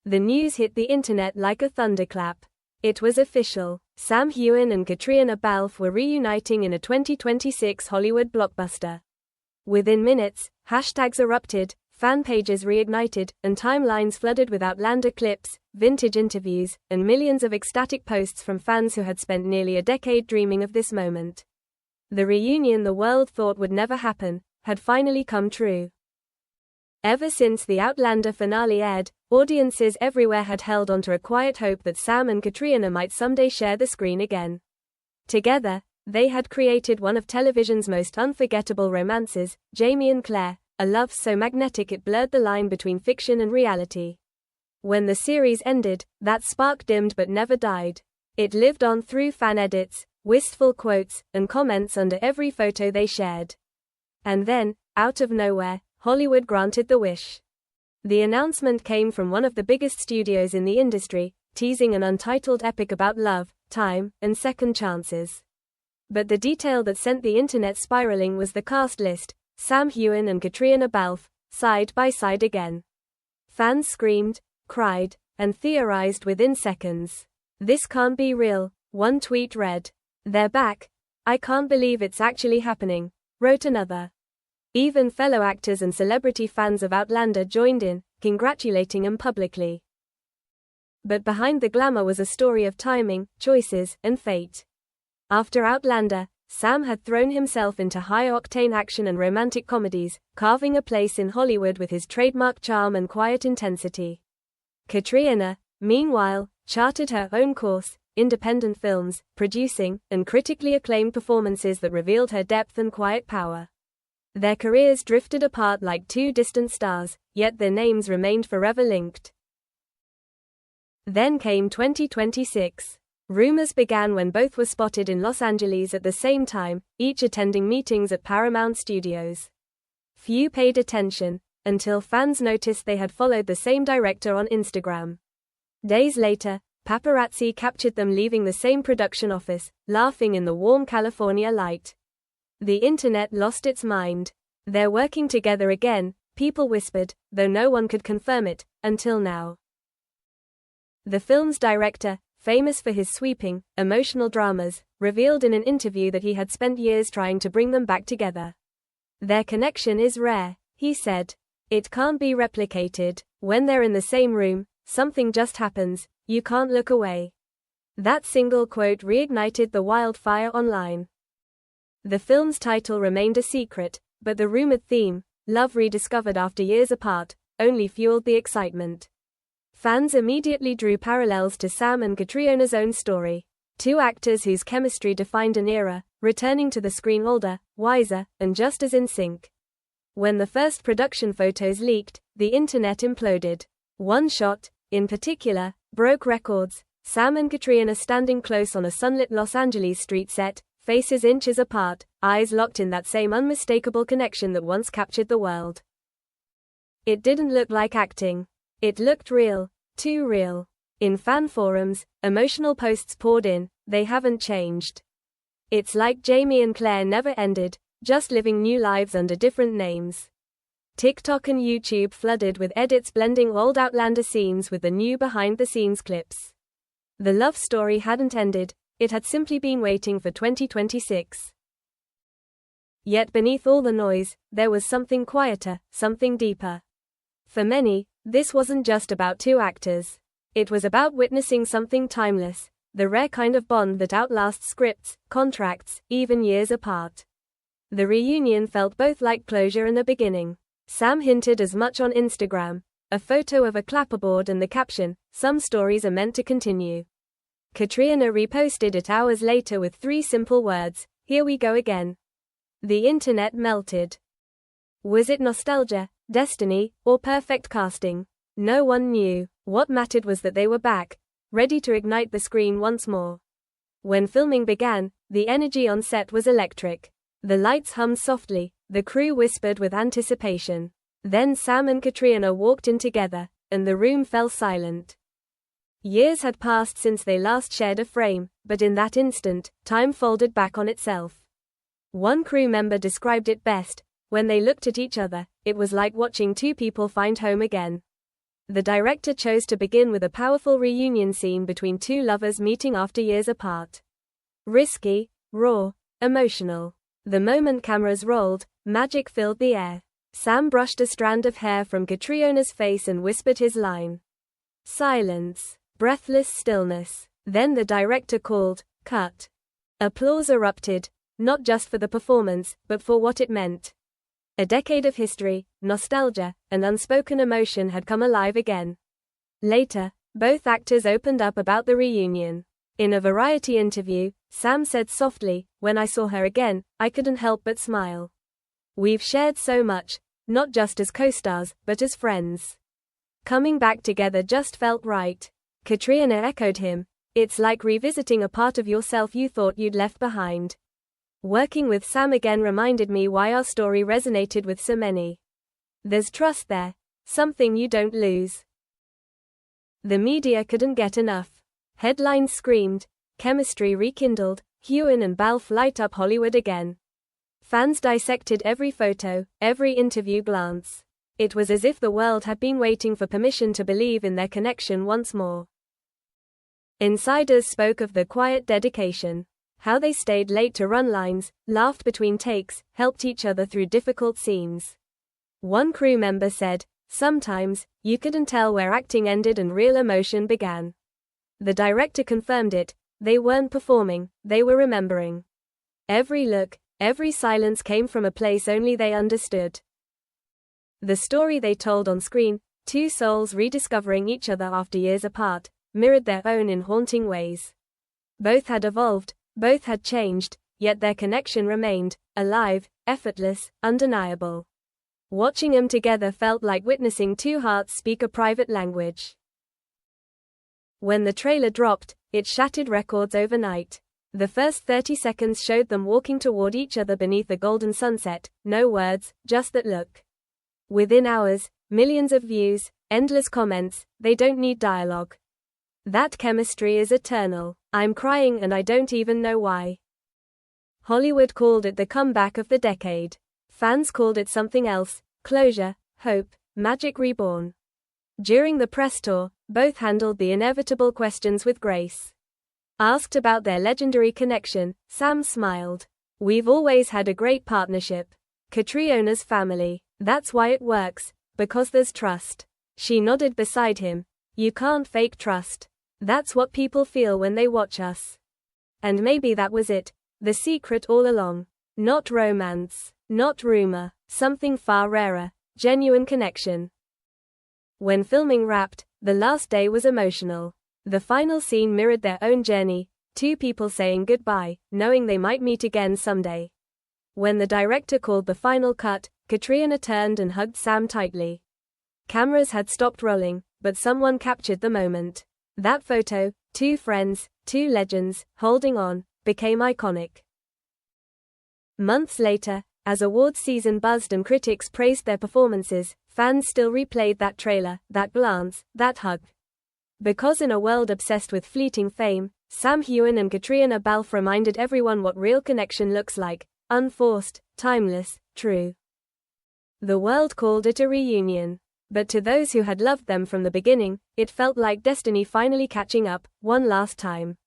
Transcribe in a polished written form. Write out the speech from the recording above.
The news hit the internet like a thunderclap. It was official. Sam Heughan and Caitríona Balfe were reuniting in a 2026 Hollywood blockbuster. Within minutes, hashtags erupted, fan pages reignited, and timelines flooded with outlander clips, vintage interviews, and millions of ecstatic posts from fans who had spent nearly a decade dreaming of this moment. The reunion the world thought would never happen had finally come true. Ever since the Outlander finale aired, audiences everywhere had held onto a quiet hope that Sam and Caitríona might someday share the screen again. Together, they had created one of television's most unforgettable romances, Jamie and Claire, a love so magnetic it blurred the line between fiction and reality. When the series ended, that spark dimmed but never died. It lived on through fan edits, wistful quotes, and comments under every photo they shared. And then, out of nowhere, Hollywood granted the wish. The announcement came from one of the biggest studios in the industry, teasing an untitled epic about love, time, and second chances. But the detail that sent the internet spiraling was the cast list: Sam Heughan and Caitríona Balfe, side by side again. Fans screamed, cried, and theorized within seconds. "This can't be real," one tweet read. "They're back. I can't believe it's actually happening," wrote another. Even fellow actors and celebrity fans of Outlander joined in, congratulating them publicly. But behind the glamour was a story of timing, choices, and fate. After Outlander, Sam had thrown himself into high-octane action and romantic comedies, carving a place in Hollywood with his trademark charm and quiet intensity. Caitríona, meanwhile, charted her own course: independent films, producing, and critically acclaimed performances that revealed her depth and quiet power. Their careers drifted apart like two distant stars, yet their names remained forever linked. Then came 2026. Rumors began when both were spotted in Los Angeles at the same time, each attending meetings at Paramount Studios. Few paid attention, until fans noticed they had followed the same director on Instagram. Days later, paparazzi captured them leaving the same production office, laughing in the warm California light. The internet lost its mind. "They're working together again," people whispered, though no one could confirm it, until now. The film's director, famous for his sweeping, emotional dramas, revealed in an interview that he had spent years trying to bring them back together. "Their connection is rare," he said. "It can't be replicated. When they're in the same room, something just happens, you can't look away." That single quote reignited the wildfire online. The film's title remained a secret, but the rumored theme, love rediscovered after years apart, only fueled the excitement. Fans immediately drew parallels to Sam and Caitríona's own story. Two actors whose chemistry defined an era, returning to the screen older, wiser, and just as in sync. When the first production photos leaked, the internet imploded. One shot, in particular, broke records: Sam and Caitríona standing close on a sunlit Los Angeles street set, faces inches apart, eyes locked in that same unmistakable connection that once captured the world. It didn't look like acting. It looked real, too real. In fan forums, emotional posts poured in: "They haven't changed. It's like Jamie and Claire never ended, just living new lives under different names." TikTok and YouTube flooded with edits blending old Outlander scenes with the new behind-the-scenes clips. The love story hadn't ended, it had simply been waiting for 2026. Yet beneath all the noise, there was something quieter, something deeper. For many, this wasn't just about two actors. It was about witnessing something timeless, the rare kind of bond that outlasts scripts, contracts, even years apart. The reunion felt both like closure and a beginning. Sam hinted as much on Instagram, a photo of a clapperboard and the caption, "Some stories are meant to continue." Caitríona reposted it hours later with 3 simple words: "Here we go again." The internet melted. Was it nostalgia, destiny, or perfect casting? No one knew. What mattered was that they were back, ready to ignite the screen once more. When filming began, the energy on set was electric. The lights hummed softly, the crew whispered with anticipation. Then Sam and Caitríona walked in together, and the room fell silent. Years had passed since they last shared a frame, but in that instant, time folded back on itself. One crew member described it best: "When they looked at each other, it was like watching two people find home again." The director chose to begin with a powerful reunion scene between two lovers meeting after years apart. Risky, raw, emotional. The moment cameras rolled, magic filled the air. Sam brushed a strand of hair from Caitríona's face and whispered his line. Silence. Breathless stillness. Then the director called, "Cut." Applause erupted, not just for the performance, but for what it meant. A decade of history, nostalgia, and unspoken emotion had come alive again. Later, both actors opened up about the reunion. In a Variety interview, Sam said softly, "When I saw her again, I couldn't help but smile. We've shared so much, not just as co-stars, but as friends. Coming back together just felt right." Caitríona echoed him, "It's like revisiting a part of yourself you thought you'd left behind." Working with Sam again reminded me why our story resonated with so many. There's trust there, something you don't lose. The media couldn't get enough. Headlines screamed, chemistry rekindled, Heughan and Balfe light up Hollywood again. Fans dissected every photo, every interview glance. It was as if the world had been waiting for permission to believe in their connection once more. Insiders spoke of the quiet dedication. How they stayed late to run lines, laughed between takes, helped each other through difficult scenes. One crew member said, "Sometimes, you couldn't tell where acting ended and real emotion began." The director confirmed it, they weren't performing, they were remembering. Every look, every silence came from a place only they understood. The story they told on screen, two souls rediscovering each other after years apart, mirrored their own in haunting ways. Both had evolved, both had changed, yet their connection remained, alive, effortless, undeniable. Watching them together felt like witnessing two hearts speak a private language. When the trailer dropped, it shattered records overnight. The first 30 seconds showed them walking toward each other beneath a golden sunset, no words, just that look. Within hours, millions of views, endless comments, they don't need dialogue. That chemistry is eternal. I'm crying and I don't even know why. Hollywood called it the comeback of the decade. Fans called it something else, closure, hope, magic reborn. During the press tour, both handled the inevitable questions with grace. Asked about their legendary connection, Sam smiled. "We've always had a great partnership. Caitríona's family. That's why it works, because there's trust." She nodded beside him. "You can't fake trust. That's what people feel when they watch us." And maybe that was it, the secret all along. Not romance, not rumor, something far rarer, genuine connection. When filming wrapped, the last day was emotional. The final scene mirrored their own journey, two people saying goodbye, knowing they might meet again someday. When the director called the final cut, Caitríona turned and hugged Sam tightly. Cameras had stopped rolling, but someone captured the moment. That photo, two friends, two legends, holding on, became iconic. Months later, as awards season buzzed and critics praised their performances, fans still replayed that trailer, that glance, that hug. Because in a world obsessed with fleeting fame, Sam Heughan and Caitríona Balfe reminded everyone what real connection looks like, unforced, timeless, true. The world called it a reunion. But to those who had loved them from the beginning, it felt like destiny finally catching up, one last time.